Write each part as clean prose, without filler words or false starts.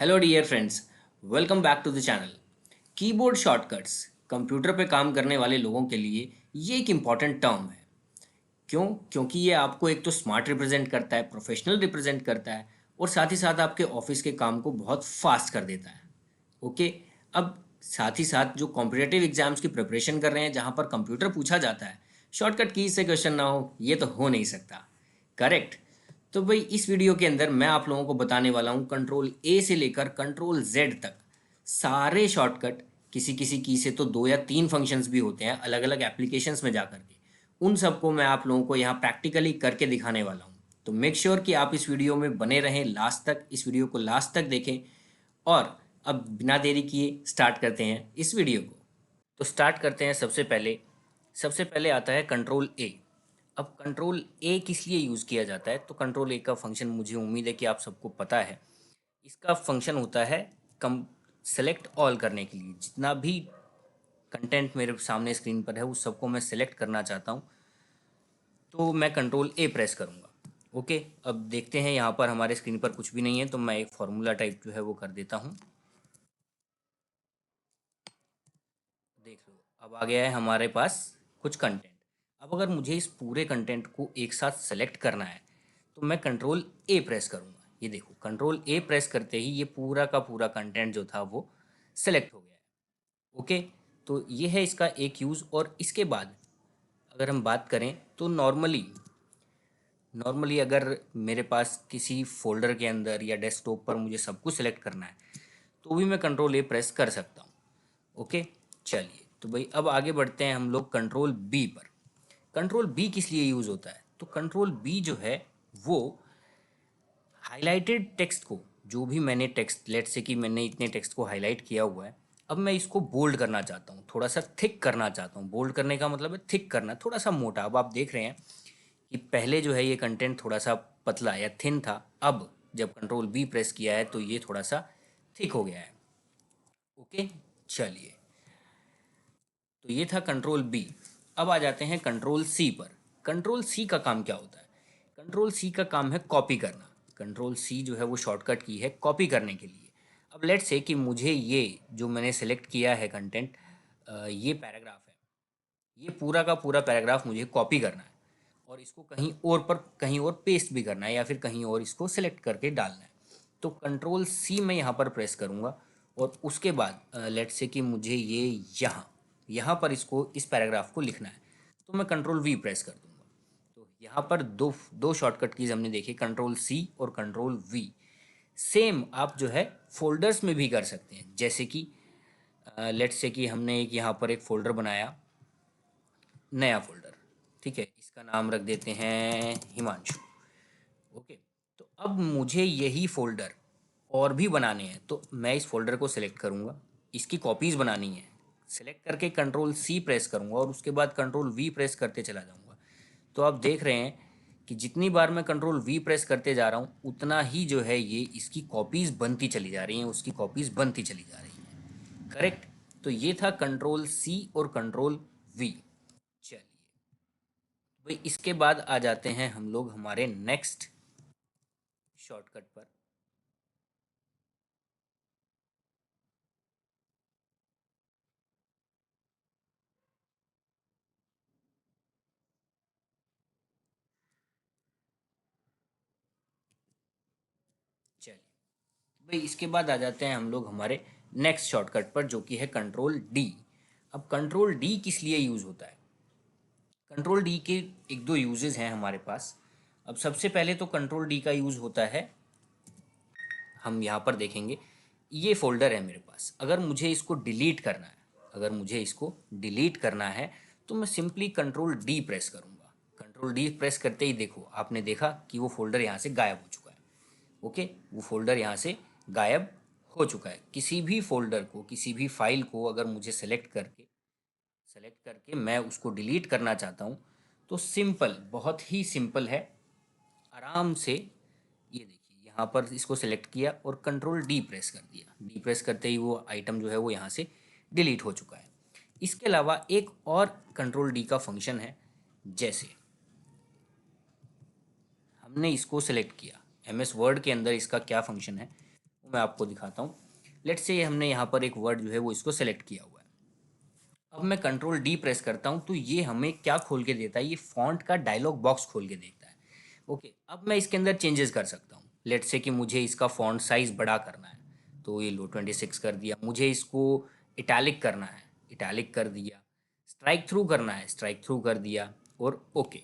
Hello dear friends, welcome back to the channel. Keyboard shortcuts computer पे काम करने वाले लोगों के लिए ये एक इम्पॉर्टेंट टर्म है। क्यों? क्योंकि ये आपको एक तो स्मार्ट रिप्रेजेंट करता है, प्रोफेशनल रिप्रेजेंट करता है और साथ ही साथ आपके ऑफिस के काम को बहुत फास्ट कर देता है। ओके। अब साथ ही साथ जो कॉम्पिटिटिव एग्जाम्स की प्रिपरेशन कर रहे हैं जहाँ पर कंप्यूटर पूछा जाता है, शॉर्टकट की से क्वेश्चन ना हो ये तो हो नहीं सकता। करेक्ट। तो भाई इस वीडियो के अंदर मैं आप लोगों को बताने वाला हूँ कंट्रोल ए से लेकर कंट्रोल जेड तक सारे शॉर्टकट। किसी किसी की से तो 2 या 3 फंक्शंस भी होते हैं अलग अलग एप्लीकेशंस में जा करके। उन सबको मैं आप लोगों को यहाँ प्रैक्टिकली करके दिखाने वाला हूँ। तो मेक श्योर कि आप इस वीडियो में बने रहें लास्ट तक, इस वीडियो को लास्ट तक देखें। और अब बिना देरी किए स्टार्ट करते हैं इस वीडियो को। तो स्टार्ट करते हैं। सबसे पहले आता है कंट्रोल ए। अब कंट्रोल ए किस लिए यूज़ किया जाता है? तो कंट्रोल ए का फंक्शन मुझे उम्मीद है कि आप सबको पता है। इसका फंक्शन होता है कम सेलेक्ट ऑल करने के लिए। जितना भी कंटेंट मेरे सामने स्क्रीन पर है उस सबको मैं सेलेक्ट करना चाहता हूँ तो मैं कंट्रोल ए प्रेस करूँगा। ओके। अब देखते हैं यहाँ पर हमारे स्क्रीन पर कुछ भी नहीं है तो मैं एक फार्मूला टाइप जो है वो कर देता हूँ। देख लो, अब आ गया है हमारे पास कुछ कंटेंट। अब अगर मुझे इस पूरे कंटेंट को एक साथ सेलेक्ट करना है तो मैं कंट्रोल ए प्रेस करूँगा। ये देखो, कंट्रोल ए प्रेस करते ही ये पूरा का पूरा कंटेंट जो था वो सेलेक्ट हो गया है। ओके। तो ये है इसका एक यूज़। और इसके बाद अगर हम बात करें तो नॉर्मली अगर मेरे पास किसी फोल्डर के अंदर या डेस्कटॉप पर मुझे सब कुछ सेलेक्ट करना है तो भी मैं कंट्रोल ए प्रेस कर सकता हूँ। ओके। चलिए, तो भाई अब आगे बढ़ते हैं हम लोग कंट्रोल बी पर। कंट्रोल बी किस लिए यूज़ होता है? तो कंट्रोल बी जो है वो हाईलाइटेड टेक्स्ट को, जो भी मैंने टेक्स्ट, लेट से कि मैंने इतने टेक्स्ट को हाईलाइट किया हुआ है, अब मैं इसको बोल्ड करना चाहता हूँ, थोड़ा सा थिक करना चाहता हूँ। बोल्ड करने का मतलब है थिक करना, थोड़ा सा मोटा। अब आप देख रहे हैं कि पहले जो है ये कंटेंट थोड़ा सा पतला या थिन था, अब जब कंट्रोल बी प्रेस किया है तो ये थोड़ा सा थिक हो गया है। ओके। चलिए, तो ये था कंट्रोल बी। अब आ जाते हैं कंट्रोल सी पर। कंट्रोल सी का काम क्या होता है? कंट्रोल सी का काम है कॉपी करना। कंट्रोल सी जो है वो शॉर्टकट की है कॉपी करने के लिए। अब लेट्स से कि मुझे ये जो मैंने सेलेक्ट किया है कंटेंट, ये पैराग्राफ है, ये पूरा का पूरा पैराग्राफ मुझे कॉपी करना है और इसको कहीं और पेस्ट भी करना है या फिर कहीं और इसको सेलेक्ट करके डालना है। तो कंट्रोल सी मैं यहाँ पर प्रेस करूँगा और उसके बाद लेट्स से कि मुझे ये यहाँ यहाँ पर इसको, इस पैराग्राफ को लिखना है तो मैं कंट्रोल वी प्रेस कर दूँगा। तो यहाँ पर दो दो शॉर्टकट कीज हमने देखी, कंट्रोल सी और कंट्रोल वी। सेम आप जो है फोल्डर्स में भी कर सकते हैं। जैसे कि लेट्स से कि हमने एक यहाँ पर एक फ़ोल्डर बनाया, नया फ़ोल्डर, ठीक है, इसका नाम रख देते हैं हिमांशु। ओके। तो अब मुझे यही फ़ोल्डर और भी बनाने हैं तो मैं इस फ़ोल्डर को सिलेक्ट करूँगा, इसकी कॉपीज़ बनानी है, सिलेक्ट करके कंट्रोल सी प्रेस करूँगा और उसके बाद कंट्रोल वी प्रेस करते चला जाऊँगा। तो आप देख रहे हैं कि जितनी बार मैं कंट्रोल वी प्रेस करते जा रहा हूँ उतना ही जो है ये इसकी कॉपीज़ बनती चली जा रही हैं, उसकी कॉपीज़ बनती चली जा रही हैं। करेक्ट। तो ये था कंट्रोल सी और कंट्रोल वी। चलिए भाई, इसके बाद आ जाते हैं हम लोग हमारे नेक्स्ट शॉर्टकट पर। चलिए भाई, इसके बाद आ जाते हैं हम लोग हमारे नेक्स्ट शॉर्टकट पर जो कि है कंट्रोल डी। अब कंट्रोल डी किस लिए यूज़ होता है? कंट्रोल डी के एक दो यूजेस हैं हमारे पास। अब सबसे पहले तो कंट्रोल डी का यूज़ होता है, हम यहाँ पर देखेंगे ये फोल्डर है मेरे पास, अगर मुझे इसको डिलीट करना है, तो मैं सिंपली कंट्रोल डी प्रेस करूँगा। कंट्रोल डी प्रेस करते ही देखो, आपने देखा कि वो फोल्डर यहाँ से गायब हो चुका है। ओके, वो फोल्डर यहाँ से गायब हो चुका है। किसी भी फोल्डर को, किसी भी फाइल को अगर मुझे सेलेक्ट करके मैं उसको डिलीट करना चाहता हूँ तो सिंपल, बहुत ही सिंपल है, आराम से। ये देखिए, यहाँ पर इसको सेलेक्ट किया और कंट्रोल डी प्रेस कर दिया। डी प्रेस करते ही वो आइटम जो है वो यहाँ से डिलीट हो चुका है। इसके अलावा एक और कंट्रोल डी का फंक्शन है। जैसे हमने इसको सेलेक्ट किया, एम एस वर्ड के अंदर इसका क्या फंक्शन है वो मैं आपको दिखाता हूँ। लेट्स से हमने यहाँ पर एक वर्ड जो है वो इसको सेलेक्ट किया हुआ है। अब मैं कंट्रोल डी प्रेस करता हूँ तो ये हमें क्या खोल के देता है, ये फॉन्ट का डायलॉग बॉक्स खोल के देता है। ओके, अब मैं इसके अंदर चेंजेस कर सकता हूँ। लेट्स से कि मुझे इसका फॉन्ट साइज बड़ा करना है तो ये लो 26 कर दिया। मुझे इसको इटैलिक करना है, इटैलिक कर दिया। स्ट्राइक थ्रू करना है, स्ट्राइक थ्रू कर दिया। और ओके,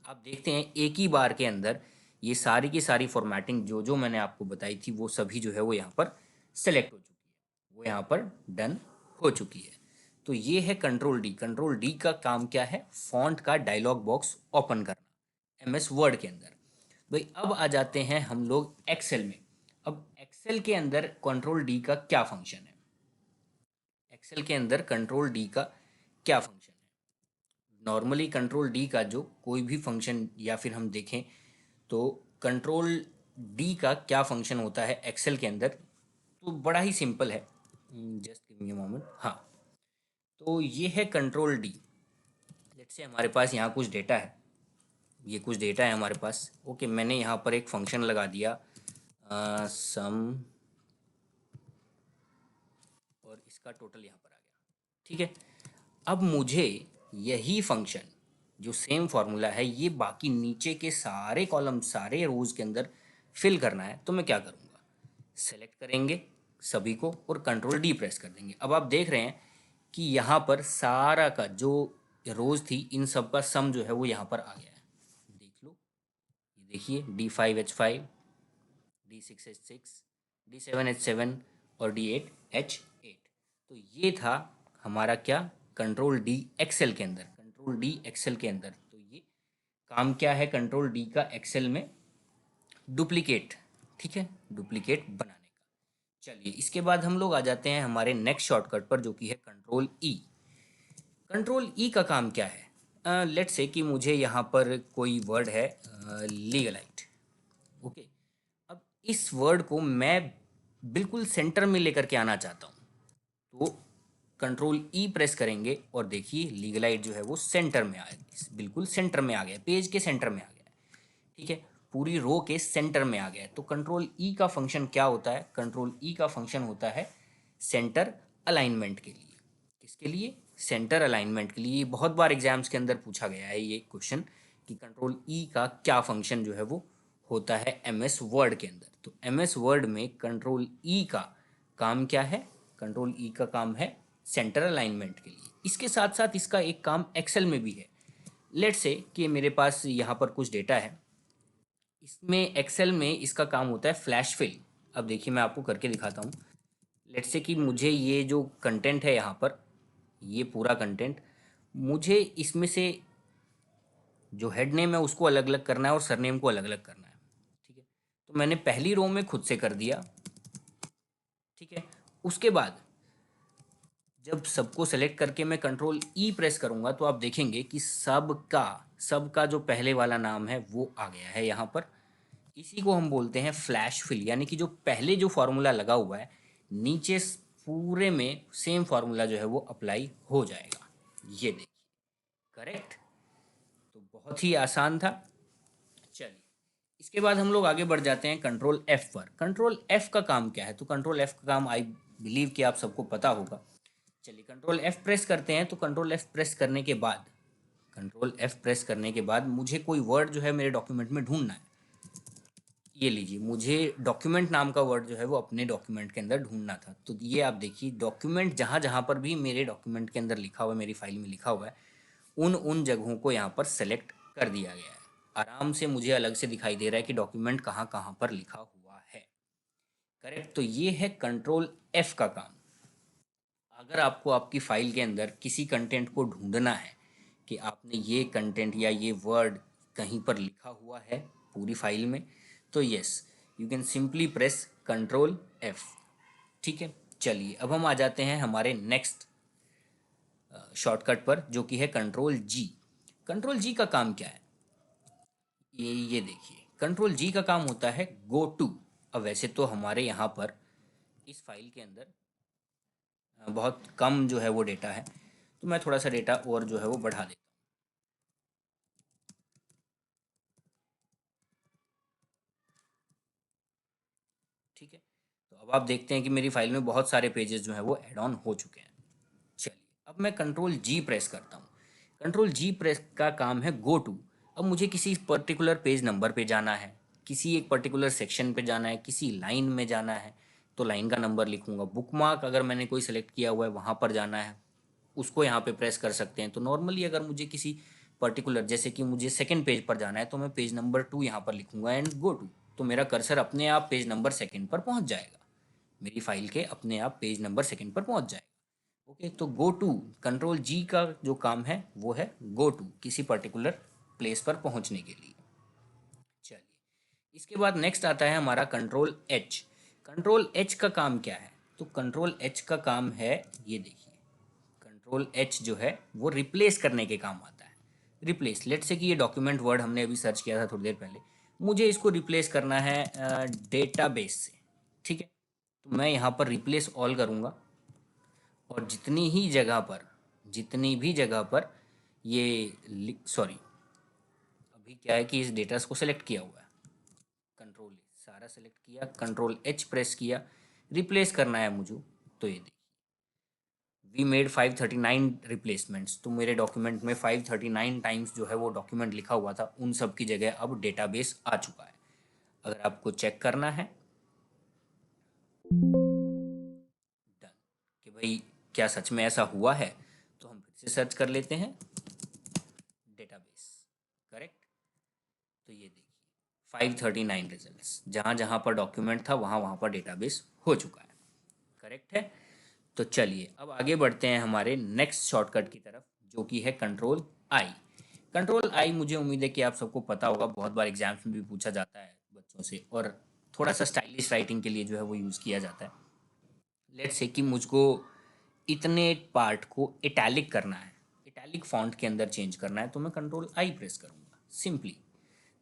आप देखते हैं एक ही बार के अंदर ये सारी की सारी फॉर्मेटिंग जो जो मैंने आपको बताई थी वो सभी जो है वो यहाँ पर सेलेक्ट हो चुकी है, वो यहाँ पर डन हो चुकी है। तो ये है कंट्रोल डी। कंट्रोल डी का काम क्या है, फॉन्ट का डायलॉग बॉक्स ओपन करना एमएस वर्ड के अंदर। भाई अब आ जाते हैं हम लोग एक्सेल में। अब एक्सेल के अंदर कंट्रोल डी का क्या फंक्शन है, एक्सेल के अंदर कंट्रोल डी का क्या फंक्शन है। नॉर्मली कंट्रोल डी का जो कोई भी फंक्शन या फिर हम देखें तो कंट्रोल डी का क्या फंक्शन होता है एक्सेल के अंदर, तो बड़ा ही सिंपल है। Just give me a moment. हाँ, तो ये है कंट्रोल डी। लेट्स से हमारे पास यहाँ कुछ डेटा है, ये कुछ डेटा है हमारे पास। ओके, मैंने यहाँ पर एक फंक्शन लगा दिया सम, और इसका टोटल यहाँ पर आ गया। ठीक है, अब मुझे यही फंक्शन जो सेम फार्मूला है ये बाकी नीचे के सारे कॉलम सारे रोज के अंदर फिल करना है। तो मैं क्या करूँगा, सेलेक्ट करेंगे सभी को और कंट्रोल डी प्रेस कर देंगे। अब आप देख रहे हैं कि यहाँ पर सारा का जो रोज थी इन सब का सम जो है वो यहाँ पर आ गया है। देख लो, ये देखिए D5H5, D6H6, D7H7 और D8H8। तो ये था हमारा क्या, कंट्रोल डी एक्सेल के अंदर। कंट्रोल डी एक्सेल के अंदर तो ये काम क्या है कंट्रोल डी का एक्सेल में, डुप्लीकेट। ठीक है, डुप्लीकेट बनाने का। चलिए इसके बाद हम लोग आ जाते हैं हमारे नेक्स्ट शॉर्टकट पर जो कि है कंट्रोल ई। कंट्रोल ई का काम क्या है, लेट्स से कि मुझे यहाँ पर कोई वर्ड है लीगलाइट। ओके, अब इस वर्ड को मैं बिल्कुल सेंटर में लेकर के आना चाहता हूँ तो कंट्रोल ई प्रेस करेंगे और देखिए लीगलाइट जो है वो सेंटर में आ गया, बिल्कुल सेंटर में आ गया, पेज के सेंटर में आ गया। ठीक है, पूरी रो के सेंटर में आ गया। तो कंट्रोल ई का फंक्शन क्या होता है, कंट्रोल ई का फंक्शन होता है सेंटर अलाइनमेंट के लिए। किसके लिए, सेंटर अलाइनमेंट के लिए। बहुत बार एग्जाम्स के अंदर पूछा गया है ये क्वेश्चन कि कंट्रोल ई का क्या फंक्शन जो है वो होता है एमएस वर्ड के अंदर। तो एमएस वर्ड में कंट्रोल ई का काम क्या है, कंट्रोल ई का काम है सेंटर अलाइनमेंट के लिए। इसके साथ साथ इसका एक काम एक्सेल में भी है। लेट्स से कि मेरे पास यहाँ पर कुछ डेटा है, इसमें एक्सेल में इसका काम होता है फ्लैश फिल। अब देखिए मैं आपको करके दिखाता हूँ। लेट्स से कि मुझे ये जो कंटेंट है यहाँ पर, ये पूरा कंटेंट मुझे इसमें से जो हेड नेम है उसको अलग अलग करना है और सरनेम को अलग अलग करना है। ठीक है, तो मैंने पहली रो में खुद से कर दिया। ठीक है, उसके बाद जब सबको सेलेक्ट करके मैं कंट्रोल ई प्रेस करूंगा तो आप देखेंगे कि सबका जो पहले वाला नाम है वो आ गया है यहाँ पर। इसी को हम बोलते हैं फ्लैश फिल, यानी कि जो पहले जो फार्मूला लगा हुआ है नीचे पूरे में सेम फार्मूला जो है वो अप्लाई हो जाएगा। ये देखिए, करेक्ट। तो बहुत ही आसान था। चलिए इसके बाद हम लोग आगे बढ़ जाते हैं कंट्रोल एफ पर। कंट्रोल एफ का काम क्या है, तो कंट्रोल एफ का काम आई बिलीव कि आप सबको पता होगा। चलिए कंट्रोल एफ प्रेस करते हैं। तो कंट्रोल एफ प्रेस करने के बाद, कंट्रोल एफ प्रेस करने के बाद मुझे कोई वर्ड जो है मेरे डॉक्यूमेंट में ढूंढना है। ये लीजिए, मुझे डॉक्यूमेंट नाम का वर्ड जो है वो अपने डॉक्यूमेंट के अंदर ढूंढना था। तो ये आप देखिए डॉक्यूमेंट जहाँ जहाँ पर भी मेरे डॉक्यूमेंट के अंदर लिखा हुआ है, मेरी फाइल में लिखा हुआ है, उन उन जगहों को यहाँ पर सेलेक्ट कर दिया गया है। आराम से मुझे अलग से दिखाई दे रहा है कि डॉक्यूमेंट कहाँ कहाँ पर लिखा हुआ है। करेक्ट, तो ये है कंट्रोल एफ का काम। अगर आपको आपकी फाइल के अंदर किसी कंटेंट को ढूंढना है कि आपने ये कंटेंट या ये वर्ड कहीं पर लिखा हुआ है पूरी फाइल में, तो yes, you can simply press control F. ठीक है, चलिए अब हम आ जाते हैं हमारे नेक्स्ट शॉर्टकट पर जो कि है कंट्रोल जी। कंट्रोल जी का काम क्या है, ये देखिए कंट्रोल जी का काम होता है गो टू। अब वैसे तो हमारे यहाँ पर इस फाइल के अंदर बहुत कम जो है वो डेटा है, तो मैं थोड़ा सा डेटा और जो है वो बढ़ा देता हूँ। ठीक है, तो अब अब आप देखते हैं कि मेरी फाइल में बहुत सारे पेजेस जो हैं वो ऐड ऑन हो चुके हैं। चलिए अब मैं कंट्रोल जी प्रेस करता हूँ। कंट्रोल जी प्रेस का काम है गो टू। अब मुझे किसी पर्टिकुलर पेज नंबर पे जाना है, किसी एक पर्टिकुलर सेक्शन पे जाना है, किसी लाइन में जाना है तो लाइन का नंबर लिखूंगा। बुकमार्क अगर मैंने कोई सेलेक्ट किया हुआ है वहाँ पर जाना है, उसको यहाँ पे प्रेस कर सकते हैं। तो नॉर्मली अगर मुझे किसी पर्टिकुलर, जैसे कि मुझे सेकंड पेज पर जाना है तो मैं पेज नंबर 2 यहाँ पर लिखूंगा एंड गो टू, तो मेरा कर्सर अपने आप पेज नंबर सेकंड पर पहुँच जाएगा। मेरी फाइल के अपने आप पेज नंबर सेकंड पर पहुँच जाएगा। ओके, तो गो टू, कंट्रोल जी का जो काम है वो है गो टू, किसी पर्टिकुलर प्लेस पर पहुँचने के लिए। चलिए इसके बाद नेक्स्ट आता है हमारा कंट्रोल एच। कंट्रोल एच का काम क्या है? तो कंट्रोल एच का काम है, ये देखिए, कंट्रोल एच जो है वो रिप्लेस करने के काम आता है। रिप्लेस, लेट से कि ये डॉक्यूमेंट वर्ड हमने अभी सर्च किया था थोड़ी देर पहले, मुझे इसको रिप्लेस करना है डेटाबेस से। ठीक है, तो मैं यहाँ पर रिप्लेस ऑल करूँगा और जितनी भी जगह पर ये सॉरी, अभी क्या है कि इस डेटा को सेलेक्ट किया हुआ है, कंट्रोल सारा सेलेक्ट किया, कंट्रोल एच प्रेस किया, रिप्लेस करना है मुझे। तो ये देखिए वी मेड 539 रिप्लेसमेंट्स, तो मेरे डॉक्यूमेंट में 539 टाइम्स जो है वो डॉक्यूमेंट लिखा हुआ था उन सब की जगह अब डेटाबेस आ चुका है। अगर आपको चेक करना है डन कि भाई क्या सच में ऐसा हुआ है, तो हम फिर से सर्च कर लेते हैं डेटाबेस। करेक्ट, तो ये देखिए 539 रिजल्ट्स, जहाँ जहाँ पर डॉक्यूमेंट था वहाँ वहाँ पर डेटाबेस हो चुका है। करेक्ट है। तो चलिए अब आगे बढ़ते हैं हमारे नेक्स्ट शॉर्टकट की तरफ, जो कि है कंट्रोल आई। कंट्रोल आई मुझे उम्मीद है कि आप सबको पता होगा, बहुत बार एग्जाम्स में भी पूछा जाता है बच्चों से, और थोड़ा सा स्टाइलिश राइटिंग के लिए जो है वो यूज़ किया जाता है। लेट्स से कि मुझको इतने पार्ट को इटैलिक करना है, इटैलिक फॉन्ट के अंदर चेंज करना है, तो मैं कंट्रोल आई प्रेस करूँगा सिंपली।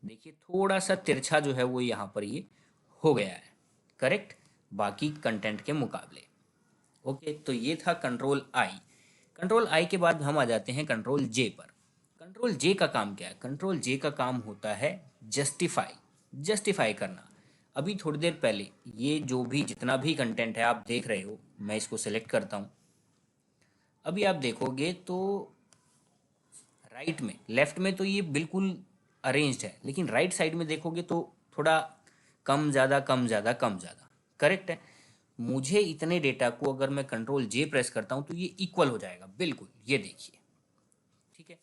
देखिए थोड़ा सा तिरछा जो है वो यहाँ पर ये हो गया है, करेक्ट, बाकी कंटेंट के मुकाबले। ओके, तो ये था कंट्रोल आई। कंट्रोल आई के बाद हम आ जाते हैं कंट्रोल जे पर। कंट्रोल जे का काम क्या है? कंट्रोल जे का काम होता है जस्टिफाई, जस्टिफाई करना। अभी थोड़ी देर पहले ये जो भी जितना भी कंटेंट है आप देख रहे हो, मैं इसको सेलेक्ट करता हूँ। अभी आप देखोगे तो राइट में, लेफ्ट में तो ये बिल्कुल अरेंज्ड है, लेकिन राइट साइड में देखोगे तो थोड़ा कम ज़्यादा कम ज़्यादा कम ज़्यादा। करेक्ट है। मुझे इतने डेटा को अगर मैं कंट्रोल जे प्रेस करता हूँ तो ये इक्वल हो जाएगा बिल्कुल, ये देखिए। ठीक है,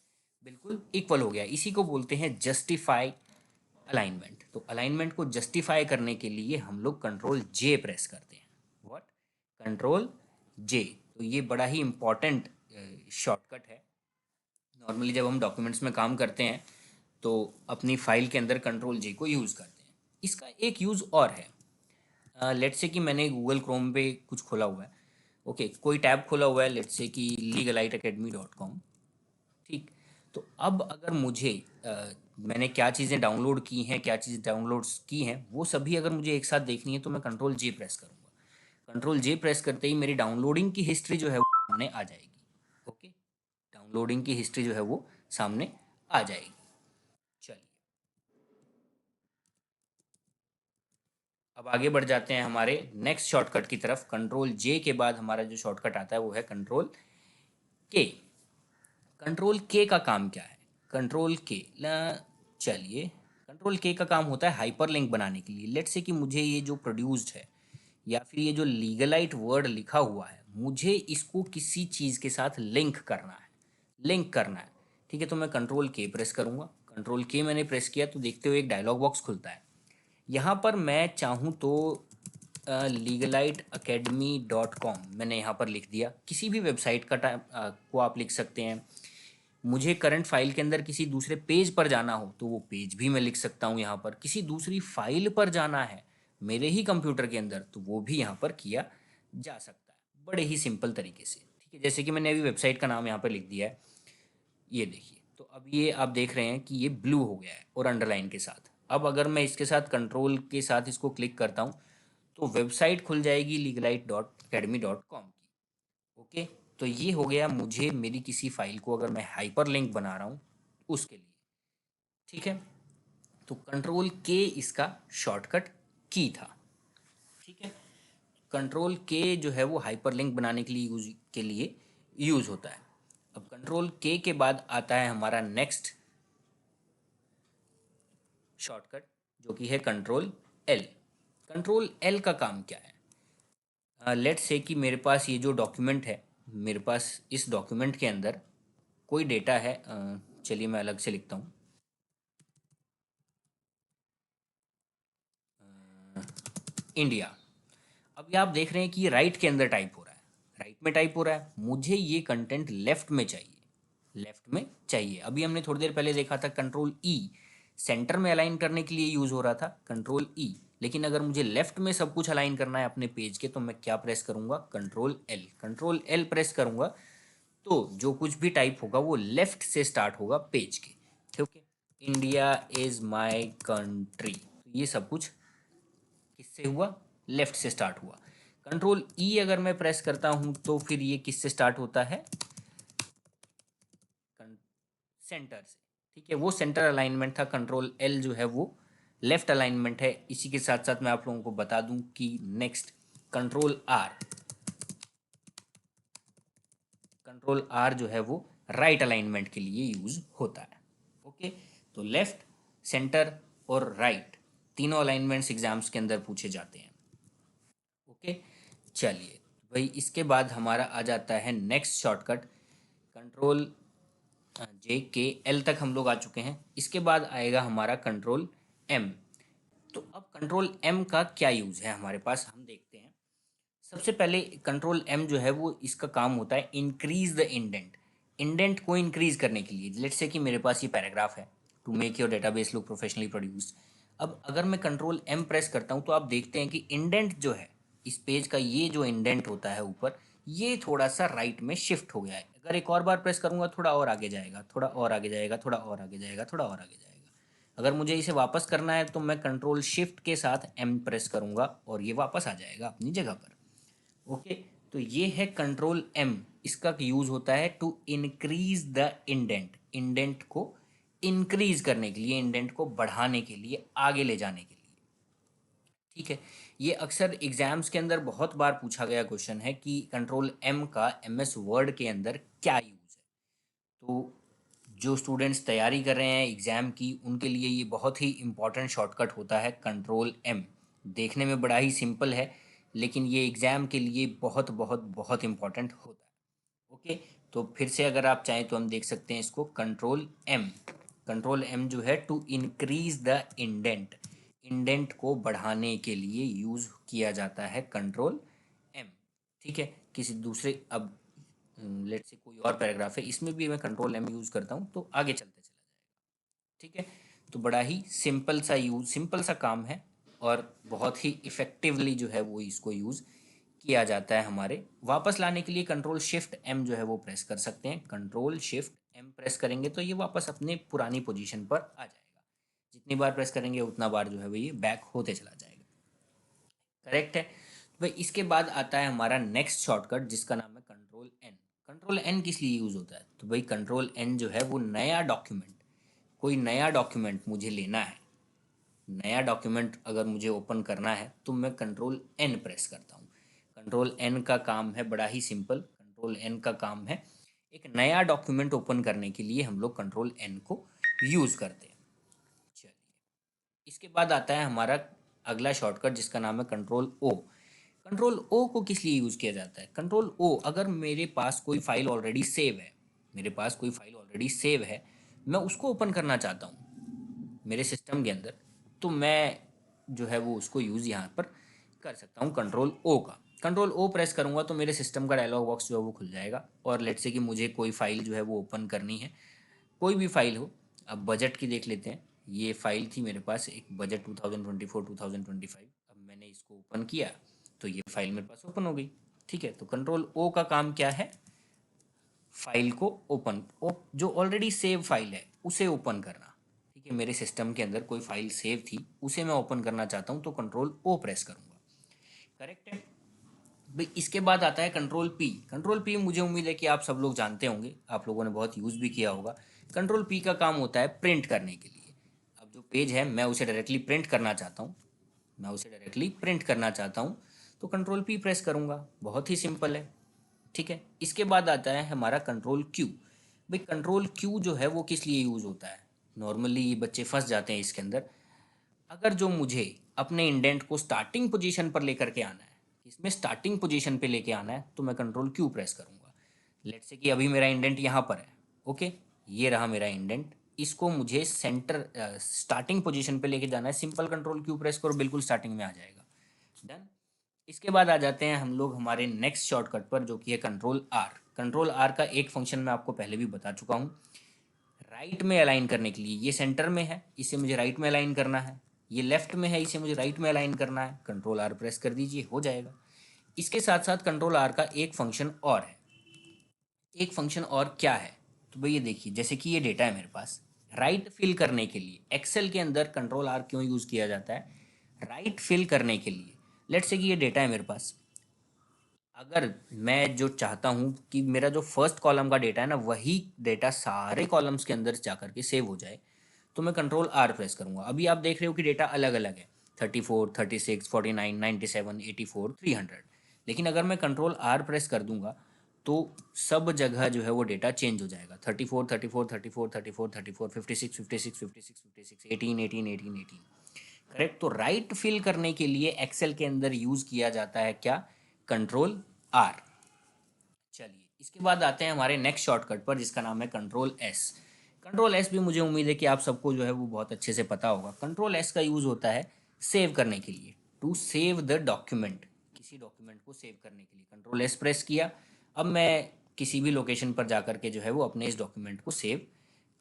बिल्कुल इक्वल हो गया। इसी को बोलते हैं जस्टिफाई अलाइनमेंट। तो अलाइनमेंट को जस्टिफाई करने के लिए हम लोग कंट्रोल जे प्रेस करते हैं। व्हाट? कंट्रोल जे। तो ये बड़ा ही इम्पॉर्टेंट शॉर्टकट है। नॉर्मली जब हम डॉक्यूमेंट्स में काम करते हैं तो अपनी फाइल के अंदर कंट्रोल जे को यूज़ करते हैं। इसका एक यूज़ और है। लेट्स से कि मैंने गूगल क्रोम पे कुछ खोला हुआ है। ओके, कोई टैब खोला हुआ है, लेट्स से कि legaliteacademy.com। ठीक, तो अब अगर मुझे मैंने क्या चीज़ें डाउनलोड की हैं, क्या चीज़ें डाउनलोड्स की हैं, वो सभी अगर मुझे एक साथ देखनी है तो मैं कंट्रोल जे प्रेस करूँगा। कंट्रोल जे प्रेस करते ही मेरी डाउनलोडिंग की हिस्ट्री जो है वो सामने आ जाएगी। ओके, डाउनलोडिंग की हिस्ट्री जो है वो सामने आ जाएगी। चलिए अब आगे बढ़ जाते हैं हमारे नेक्स्ट शॉर्टकट की तरफ। कंट्रोल जे के बाद हमारा जो शॉर्टकट आता है वो है कंट्रोल के। कंट्रोल के का काम क्या है? कंट्रोल के चलिए, कंट्रोल के का काम होता है हाइपरलिंक बनाने के लिए। लेट्स से कि मुझे ये जो प्रोड्यूस्ड है या फिर ये जो लीगलाइट वर्ड लिखा हुआ है, मुझे इसको किसी चीज़ के साथ लिंक करना है, लिंक करना है। ठीक है, तो मैं कंट्रोल के प्रेस करूँगा। कंट्रोल के मैंने प्रेस किया तो देखते हुए एक डायलॉग बॉक्स खुलता है। यहाँ पर मैं चाहूँ तो legaliteacademy.com मैंने यहाँ पर लिख दिया। किसी भी वेबसाइट का को आप लिख सकते हैं। मुझे करंट फाइल के अंदर किसी दूसरे पेज पर जाना हो तो वो पेज भी मैं लिख सकता हूँ यहाँ पर। किसी दूसरी फाइल पर जाना है मेरे ही कंप्यूटर के अंदर तो वो भी यहाँ पर किया जा सकता है, बड़े ही सिंपल तरीके से। ठीक है, जैसे कि मैंने अभी वेबसाइट का नाम यहाँ पर लिख दिया है, ये देखिए। तो अब ये आप देख रहे हैं कि ये ब्लू हो गया है और अंडरलाइन के साथ। अब अगर मैं इसके साथ कंट्रोल के साथ इसको क्लिक करता हूँ तो वेबसाइट खुल जाएगी legalite.academy.com की। ओके, तो ये हो गया मुझे मेरी किसी फाइल को अगर मैं हाइपर लिंक बना रहा हूँ उसके लिए। ठीक है, तो कंट्रोल के इसका शॉर्टकट की था। ठीक है, कंट्रोल के जो है वो हाइपरलिंक बनाने के लिए यूज़ होता है। अब कंट्रोल के बाद आता है हमारा नेक्स्ट शॉर्टकट, जो कि है कंट्रोल एल। कंट्रोल एल का काम क्या है? लेट्स से कि मेरे पास ये जो डॉक्यूमेंट है, मेरे पास इस डॉक्यूमेंट के अंदर कोई डेटा है। चलिए मैं अलग से लिखता हूँ, इंडिया। अब ये आप देख रहे हैं कि ये राइट के अंदर टाइप हो रहा है, राइट में टाइप हो रहा है। मुझे ये कंटेंट लेफ्ट में चाहिए, लेफ्ट में चाहिए। अभी हमने थोड़ी देर पहले देखा था कंट्रोल ई सेंटर में अलाइन करने के लिए यूज़ हो रहा था, कंट्रोल ई। लेकिन अगर मुझे लेफ्ट में सब कुछ अलाइन करना है अपने पेज के, तो मैं क्या प्रेस करूँगा? Control L. Control L press करूँगा तो जो कुछ भी टाइप होगा वो लेफ्ट से स्टार्ट होगा पेज के। ठीक है, इंडिया इज़ माई कंट्री, ये सब कुछ किससे हुआ? लेफ्ट से स्टार्ट हुआ। कंट्रोल ई अगर मैं प्रेस करता हूं तो फिर ये किससे स्टार्ट होता है? सेंटर से। ठीक है, वो सेंटर अलाइनमेंट था। कंट्रोल एल जो है वो लेफ्ट अलाइनमेंट है। इसी के साथ साथ मैं आप लोगों को बता दूं कि next control R, control R जो है वो राइट अलाइनमेंट के लिए यूज होता है। ओके, तो लेफ्ट, सेंटर और राइट तीनों अलाइनमेंट्स एग्जाम्स के अंदर पूछे जाते हैं। ओके, चलिए भाई, इसके बाद हमारा आ जाता है नेक्स्ट शॉर्टकट कंट्रोल जे के एल तक हम लोग आ चुके हैं। इसके बाद आएगा हमारा कंट्रोल एम। तो अब कंट्रोल एम का क्या यूज़ है हमारे पास, हम देखते हैं। सबसे पहले कंट्रोल एम जो है वो इसका काम होता है इंक्रीज द इंडेंट। इंडेंट को इंक्रीज करने के लिए, लेट्स से कि मेरे पास ये पैराग्राफ है, to make your database look professionally produced. अब अगर मैं कंट्रोल एम प्रेस करता हूँ तो आप देखते हैं कि इंडेंट जो है इस पेज का, ये जो इंडेंट होता है ऊपर, ये थोड़ा सा राइट में शिफ्ट हो गया है। अगर एक और बार प्रेस करूँगा थोड़ा और आगे जाएगा, थोड़ा और आगे जाएगा, थोड़ा और आगे जाएगा, थोड़ा और आगे जाएगा। अगर मुझे इसे वापस करना है तो मैं कंट्रोल शिफ्ट के साथ एम प्रेस करूँगा और ये वापस आ जाएगा अपनी जगह पर। ओके, तो ये है कंट्रोल एम। इसका यूज होता है to increase the indent, indent को इंक्रीज करने के लिए, इंडेंट को बढ़ाने के लिए, आगे ले जाने के लिए। ठीक है, ये अक्सर एग्जाम्स के अंदर बहुत बार पूछा गया क्वेश्चन है कि कंट्रोल एम का एमएस वर्ड के अंदर क्या यूज है। तो जो स्टूडेंट्स तैयारी कर रहे हैं एग्ज़ाम की, उनके लिए ये बहुत ही इम्पॉर्टेंट शॉर्टकट होता है कंट्रोल एम। देखने में बड़ा ही सिंपल है, लेकिन ये एग्ज़ाम के लिए बहुत बहुत बहुत इम्पॉर्टेंट होता है। ओके, तो फिर से अगर आप चाहें तो हम देख सकते हैं इसको, कंट्रोल एम। कंट्रोल एम जो है to increase the indent, indent को बढ़ाने के लिए यूज़ किया जाता है कंट्रोल एम। ठीक है, किसी दूसरे, अब लेट से कोई और पैराग्राफ है, इसमें भी मैं कंट्रोल एम यूज़ करता हूँ तो आगे चलते चला जाएगा। ठीक है, तो बड़ा ही सिंपल सा काम है और बहुत ही इफ़ेक्टिवली जो है वो इसको यूज़ किया जाता है। हमारे वापस लाने के लिए कंट्रोल शिफ्ट एम जो है वो प्रेस कर सकते हैं। कंट्रोल शिफ्ट एम प्रेस करेंगे तो ये वापस अपने पुरानी पोजीशन पर आ जाएगा। जितनी बार प्रेस करेंगे उतना बार जो है वो ये बैक होते चला जाएगा। करेक्ट है। तो भाई इसके बाद आता है हमारा नेक्स्ट शॉर्टकट जिसका नाम है कंट्रोल एन। कंट्रोल एन किस लिए यूज़ होता है? तो भाई कंट्रोल एन जो है वो नया डॉक्यूमेंट, कोई नया डॉक्यूमेंट मुझे लेना है, नया डॉक्यूमेंट अगर मुझे ओपन करना है तो मैं कंट्रोल एन प्रेस करता हूँ। कंट्रोल एन का काम है बड़ा ही सिंपल, कंट्रोल एन का काम है एक नया डॉक्यूमेंट ओपन करने के लिए हम लोग कंट्रोल एन को यूज़ करते हैं। चलिए, इसके बाद आता है हमारा अगला शॉर्टकट जिसका नाम है कंट्रोल ओ। कंट्रोल ओ को किस लिए यूज़ किया जाता है? कंट्रोल ओ, अगर मेरे पास कोई फाइल ऑलरेडी सेव है, मेरे पास कोई फाइल ऑलरेडी सेव है, मैं उसको ओपन करना चाहता हूँ मेरे सिस्टम के अंदर, तो मैं जो है वो उसको यूज़ यहाँ पर कर सकता हूँ कंट्रोल ओ का। कंट्रोल ओ प्रेस करूँगा तो मेरे सिस्टम का डायलॉग बॉक्स जो है वो खुल जाएगा और लेट्स से कि मुझे कोई फाइल जो है वो ओपन करनी है, कोई भी फाइल हो। अब बजट की देख लेते हैं। ये फाइल थी मेरे पास, एक बजट 2024-2025। अब मैंने इसको ओपन किया तो ये फाइल मेरे पास ओपन हो गई। ठीक है, तो कंट्रोल ओ का काम क्या है? फाइल को जो ऑलरेडी सेव फाइल है उसे ओपन करना। ठीक है, मेरे सिस्टम के अंदर कोई फाइल सेव थी, उसे मैं ओपन करना चाहता हूँ तो कंट्रोल ओ प्रेस करूँगा। करेक्ट है भाई। इसके बाद आता है कंट्रोल पी। कंट्रोल पी मुझे उम्मीद है कि आप सब लोग जानते होंगे, आप लोगों ने बहुत यूज़ भी किया होगा। कंट्रोल पी का काम होता है प्रिंट करने के लिए। अब जो पेज है मैं उसे डायरेक्टली प्रिंट करना चाहता हूँ, मैं उसे डायरेक्टली प्रिंट करना चाहता हूँ तो कंट्रोल पी प्रेस करूँगा, बहुत ही सिंपल है। ठीक है, इसके बाद आता है हमारा कंट्रोल क्यू। भाई कंट्रोल क्यू जो है वो किस लिए यूज़ होता है, नॉर्मली बच्चे फंस जाते हैं इसके अंदर। अगर जो मुझे अपने इंडेंट को स्टार्टिंग पोजीशन पर लेकर के आना है, इसमें स्टार्टिंग पोजीशन पे लेके आना है, तो मैं कंट्रोल क्यू प्रेस करूँगा। लेट्स से कि अभी मेरा इंडेंट यहाँ पर है। ओके, ये रहा मेरा इंडेंट, इसको मुझे सेंटर स्टार्टिंग पोजीशन पे लेके जाना है। सिंपल कंट्रोल क्यू प्रेस करो, बिल्कुल स्टार्टिंग में आ जाएगा। डन। इसके बाद आ जाते हैं हम लोग हमारे नेक्स्ट शॉर्टकट पर, जो कि है कंट्रोल आर। कंट्रोल आर का एक फंक्शन मैं आपको पहले भी बता चुका हूँ। राइट में अलाइन करने के लिए, ये सेंटर में है, इसे मुझे राइट में अलाइन करना है। ये लेफ्ट में है, इसे मुझे राइट में अलाइन करना है। कंट्रोल आर प्रेस कर दीजिए, हो जाएगा। इसके साथ साथ कंट्रोल आर का एक फंक्शन और है। एक फंक्शन और क्या है, तो भैया देखिए, जैसे कि ये डेटा है मेरे पास, राइट फिल करने के लिए एक्सेल के अंदर कंट्रोल आर क्यों यूज़ किया जाता है, राइट फिल करने के लिए। लेट्स से कि ये डेटा है मेरे पास, अगर मैं जो चाहता हूँ कि मेरा जो फर्स्ट कॉलम का डेटा है ना, वही डेटा सारे कॉलम्स के अंदर जा करके सेव हो जाए, तो मैं कंट्रोल आर प्रेस करूँगा। अभी आप देख रहे हो कि डेटा अलग अलग है, 34, 36, 49, 97, 84, 300। लेकिन अगर मैं कंट्रोल आर प्रेस कर दूंगा तो सब जगह जो है वो डेटा चेंज हो जाएगा। 34, 34, 34, 34, 34, 56, 56, 56, 56, 18, 18, 18, 18। करेक्ट। तो राइट फिल करने के लिए एक्सेल के अंदर यूज किया जाता है क्या, कंट्रोल आर। चलिए, इसके बाद आते हैं हमारे नेक्स्ट शॉर्टकट पर, जिसका नाम है कंट्रोल एस। कंट्रोल एस भी मुझे उम्मीद है कि आप सबको जो है वो बहुत अच्छे से पता होगा। कंट्रोल एस का यूज़ होता है सेव करने के लिए, टू सेव द डॉक्यूमेंट। किसी डॉक्यूमेंट को सेव करने के लिए कंट्रोल एस प्रेस किया, अब मैं किसी भी लोकेशन पर जा कर के जो है वो अपने इस डॉक्यूमेंट को सेव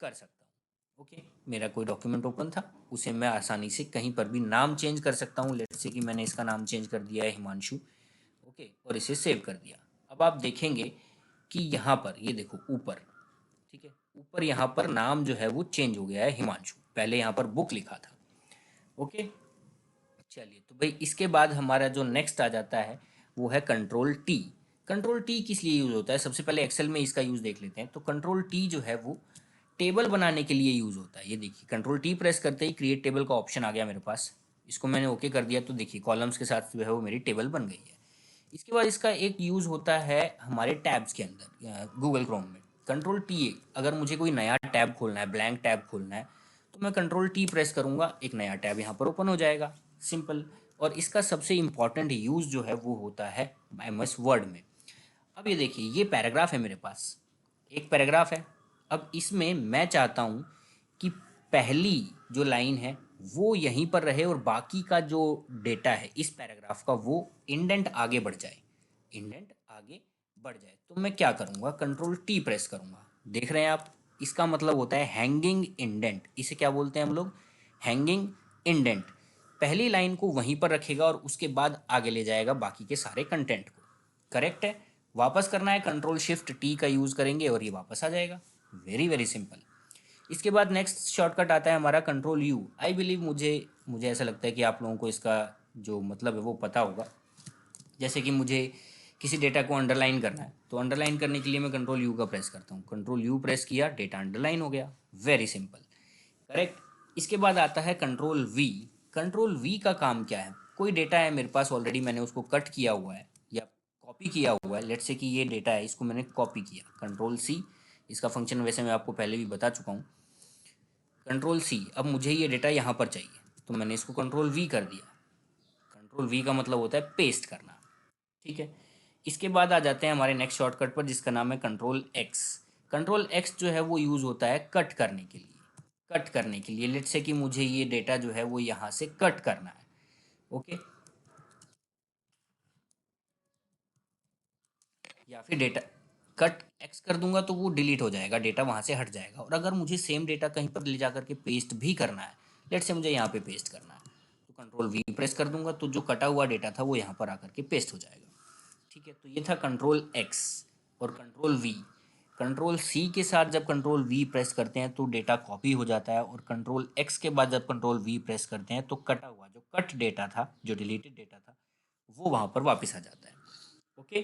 कर सकता हूँ। ओके, मेरा कोई डॉक्यूमेंट ओपन था, उसे मैं आसानी से कहीं पर भी नाम चेंज कर सकता हूँ। लेट्स से कि मैंने इसका नाम चेंज कर दिया है हिमांशु। ओके, और इसे सेव कर दिया। अब आप देखेंगे कि यहाँ पर ये देखो ऊपर, ठीक है, ऊपर यहाँ पर नाम जो है वो चेंज हो गया है हिमांशु, पहले यहाँ पर बुक लिखा था। ओके, चलिए, तो भाई इसके बाद हमारा जो नेक्स्ट आ जाता है वो है कंट्रोल टी। कंट्रोल टी किस लिए यूज़ होता है, सबसे पहले एक्सेल में इसका यूज़ देख लेते हैं। तो कंट्रोल टी जो है वो टेबल बनाने के लिए यूज़ होता है। ये देखिए, कंट्रोल टी प्रेस करते ही क्रिएट टेबल का ऑप्शन आ गया मेरे पास, इसको मैंने ओके कर दिया, तो देखिए कॉलम्स के साथ जो है वो मेरी टेबल बन गई है। इसके बाद इसका एक यूज़ होता है हमारे टैब्स के अंदर, गूगल क्रोम में। कंट्रोल टी, अगर मुझे कोई नया टैब खोलना है, ब्लैंक टैब खोलना है, तो मैं कंट्रोल टी प्रेस करूँगा, एक नया टैब यहाँ पर ओपन हो जाएगा, सिंपल। और इसका सबसे इम्पॉर्टेंट यूज़ जो है वो होता है MS वर्ड में। अब ये देखिए, ये पैराग्राफ है मेरे पास, एक पैराग्राफ है। अब इसमें मैं चाहता हूँ कि पहली जो लाइन है वो यहीं पर रहे और बाकी का जो डेटा है इस पैराग्राफ का वो इंडेंट आगे बढ़ जाए, इंडेंट आगे बढ़ जाए। तो मैं क्या करूँगा, कंट्रोल टी प्रेस करूँगा। देख रहे हैं आप, इसका मतलब होता है हैंगिंग इंडेंट। इसे क्या बोलते हैं हम लोग, हैंगिंग इंडेंट। पहली लाइन को वहीं पर रखेगा और उसके बाद आगे ले जाएगा बाकी के सारे कंटेंट को। करेक्ट है। वापस करना है, कंट्रोल शिफ्ट टी का यूज़ करेंगे और ये वापस आ जाएगा। Very very simple. इसके बाद नेक्स्ट शॉर्टकट आता है हमारा कंट्रोल यू। आई बिलीव, मुझे ऐसा लगता है कि आप लोगों को इसका जो मतलब है वो पता होगा। जैसे कि मुझे किसी डेटा को अंडरलाइन करना है, तो अंडरलाइन करने के लिए मैं कंट्रोल यू का प्रेस करता हूँ। कंट्रोल यू प्रेस किया, डेटा अंडरलाइन हो गया। Very simple. करेक्ट। इसके बाद आता है कंट्रोल वी। कंट्रोल वी का काम क्या है, कोई डेटा है मेरे पास ऑलरेडी, मैंने उसको कट किया हुआ है या कॉपी किया हुआ है। लेट्स से कि ये डेटा है, इसको मैंने कॉपी किया, कंट्रोल सी। इसका फंक्शन वैसे मैं आपको पहले भी बता चुका हूँ, कंट्रोल सी। अब मुझे ये डेटा यहाँ पर चाहिए, तो मैंने इसको कंट्रोल वी कर दिया। कंट्रोल वी का मतलब होता है पेस्ट करना। ठीक है। इसके बाद आ जाते हैं हमारे नेक्स्ट शॉर्टकट पर, जिसका नाम है कंट्रोल एक्स। कंट्रोल एक्स जो है वो यूज़ होता है कट करने के लिए। कट करने के लिए, लेट्स से कि मुझे ये डेटा जो है वो यहाँ से कट करना है। ओके, या फिर डेटा कट एक्स कर दूंगा तो वो डिलीट हो जाएगा, डेटा वहाँ से हट जाएगा। और अगर मुझे सेम डेटा कहीं पर ले जा करके पेस्ट भी करना है, लेट्स से मुझे यहाँ पे पेस्ट करना है, तो कंट्रोल वी प्रेस कर दूंगा, तो जो कटा हुआ डेटा था वो यहाँ पर आकर के पेस्ट हो जाएगा। ठीक है, तो ये था कंट्रोल एक्स और कंट्रोल वी। कंट्रोल सी के साथ जब कंट्रोल वी प्रेस करते हैं तो डेटा कॉपी हो जाता है, और कंट्रोल एक्स के बाद जब कंट्रोल वी प्रेस करते हैं तो कटा हुआ जो कट डेटा था, जो डिलीटेड डेटा था, वो वहाँ पर वापस आ जाता है। ओके,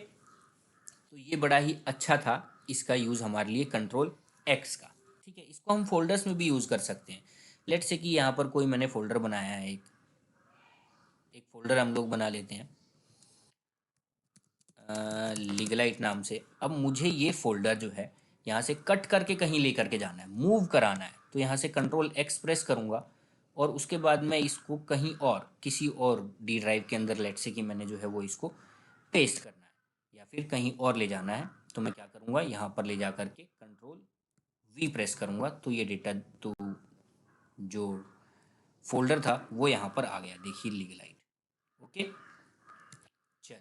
तो ये बड़ा ही अच्छा था इसका यूज़ हमारे लिए, कंट्रोल एक्स का। ठीक है, इसको हम फोल्डर्स में भी यूज़ कर सकते हैं। लेट्स से कि यहाँ पर कोई मैंने फोल्डर बनाया है, एक एक फोल्डर हम लोग बना लेते हैं। लीगलाइट नाम से। अब मुझे ये फोल्डर जो है यहाँ से कट करके कहीं ले करके जाना है, मूव कराना है। तो यहाँ से कंट्रोल एक्स प्रेस करूँगा और उसके बाद मैं इसको कहीं और किसी और डी ड्राइव के अंदर, लेट से कि मैंने जो है वो इसको पेस्ट करना है या फिर कहीं और ले जाना है। तो मैं क्या करूँगा, यहाँ पर ले जा करके कंट्रोल वी प्रेस करूँगा तो ये डेटा, तो जो फोल्डर था वो यहाँ पर आ गया, देखिए लीगलाइट। ओके, चलिए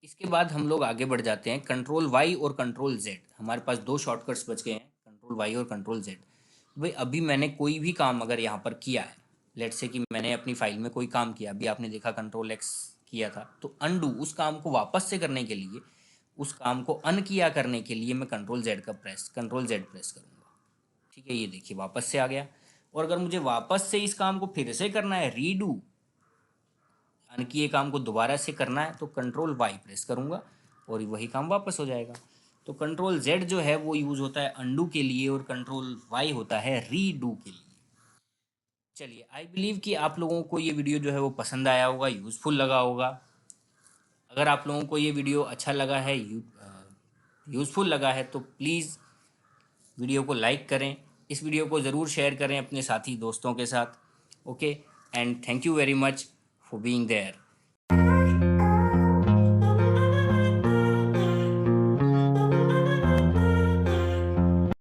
इसके बाद हम लोग आगे बढ़ जाते हैं। कंट्रोल वाई और कंट्रोल जेड, हमारे पास दो शॉर्टकट्स बच गए हैं, कंट्रोल वाई और कंट्रोल जेड। भाई अभी मैंने कोई भी काम अगर यहाँ पर किया है, लेट से कि मैंने अपनी फाइल में कोई काम किया, अभी आपने देखा कंट्रोल एक्स किया था, तो अनडू, उस काम को वापस से करने के लिए, उस काम को अन किया करने के लिए मैं कंट्रोल जेड प्रेस करूँगा। ठीक है, ये देखिए वापस से आ गया। और अगर मुझे वापस से इस काम को फिर से करना है, रीडू, यानी कि ये काम को दोबारा से करना है, तो कंट्रोल वाई प्रेस करूँगा और वही काम वापस हो जाएगा। तो कंट्रोल जेड जो है वो यूज़ होता है अंडू के लिए और कंट्रोल वाई होता है रीडू के लिए। चलिए, आई बिलीव कि आप लोगों को ये वीडियो जो है वो पसंद आया होगा, यूज़फुल लगा होगा। अगर आप लोगों को ये वीडियो अच्छा लगा है, यूज़फुल लगा है, तो प्लीज़ वीडियो को लाइक करें, इस वीडियो को ज़रूर शेयर करें अपने साथी दोस्तों के साथ। Okay, and thank you very much for being there.